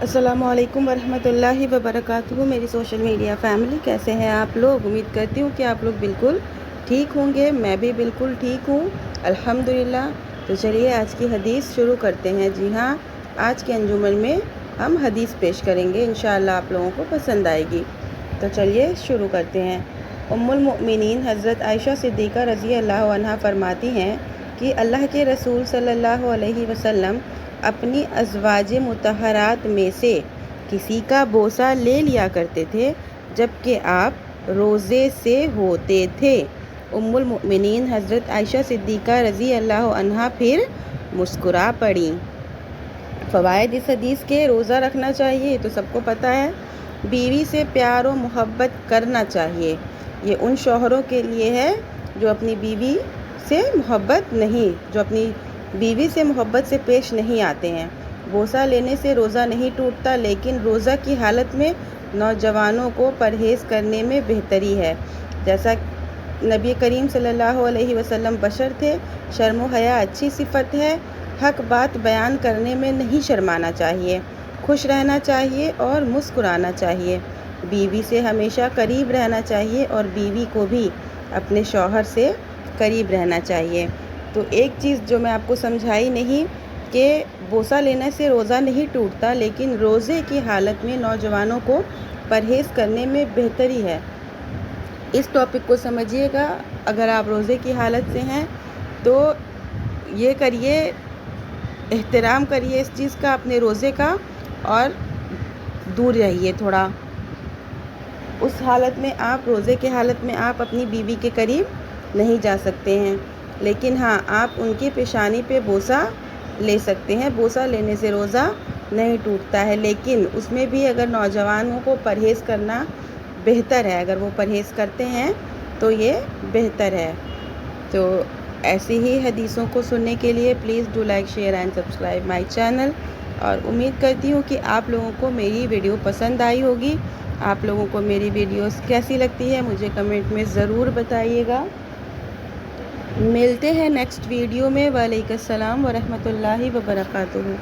अस्सलामु अलैकुम वरहमतुल्लाहि वबरकातुहू। मेरी सोशल मीडिया फैमिली, कैसे हैं आप लोग? उम्मीद करती हूँ कि आप लोग बिल्कुल ठीक होंगे। मैं भी बिल्कुल ठीक हूँ अल्हम्दुलिल्लाह। तो चलिए आज की हदीस शुरू करते हैं। जी हाँ, आज के अंजुमन में हम हदीस पेश करेंगे, इंशाअल्लाह आप लोगों को पसंद आएगी। तो चलिए शुरू करते हैं। उम्मुल मोमिनीन हज़रत आयशा सिद्दीक़ा रज़ी अल्लाह अन्हा फरमाती हैं कि अल्लाह के रसूल सल्लल्लाहु अलैहि वसल्लम अपनी अज़वाज मुतहरात में से किसी का बोसा ले लिया करते थे जबकि आप रोज़े से होते थे। उम्मुल मोमिनीन हज़रत आयशा सिद्दीक़ा रज़ी अल्लाह अन्हा फिर मुस्कुरा पड़ी। फ़वाइद इस हदीस के: रोज़ा रखना चाहिए, तो सबको पता है। बीवी से प्यार और मोहब्बत करना चाहिए। ये उन शौहरों के लिए है जो अपनी बीवी से मोहब्बत से पेश नहीं आते हैं। बोसा लेने से रोज़ा नहीं टूटता, लेकिन रोज़ा की हालत में नौजवानों को परहेज़ करने में बेहतरी है। जैसा नबी करीम सल्लल्लाहु अलैहि वसल्लम बशर थे, शर्म व हया अच्छी सिफत है। हक बात बयान करने में नहीं शर्माना चाहिए। खुश रहना चाहिए और मुस्कुराना चाहिए। बीवी से हमेशा करीब रहना चाहिए और बीवी को भी अपने शौहर से करीब रहना चाहिए। तो एक चीज़ जो मैं आपको समझाई नहीं कि बोसा लेने से रोज़ा नहीं टूटता, लेकिन रोज़े की हालत में नौजवानों को परहेज़ करने में बेहतरी है। इस टॉपिक को समझिएगा। अगर आप रोज़े की हालत से हैं तो ये करिए, एहतराम करिए इस चीज़ का, अपने रोज़े का, और दूर रहिए थोड़ा। उस हालत में आप, रोज़े की हालत में आप अपनी बीवी के करीब नहीं जा सकते हैं, लेकिन हाँ, आप उनकी पेशानी पे बोसा ले सकते हैं। बोसा लेने से रोज़ा नहीं टूटता है, लेकिन उसमें भी अगर नौजवानों को परहेज़ करना बेहतर है। अगर वो परहेज़ करते हैं तो ये बेहतर है। तो ऐसी ही हदीसों को सुनने के लिए please do like, share and subscribe my channel. और उम्मीद करती हूँ कि आप लोगों को मेरी वीडियो पसंद आई होगी। आप लोगों को मेरी वीडियोस कैसी लगती है मुझे कमेंट में ज़रूर बताइएगा। मिलते हैं नेक्स्ट वीडियो में। वालेकुम अस्सलाम व रहमतुल्लाहि व बरकातुहू।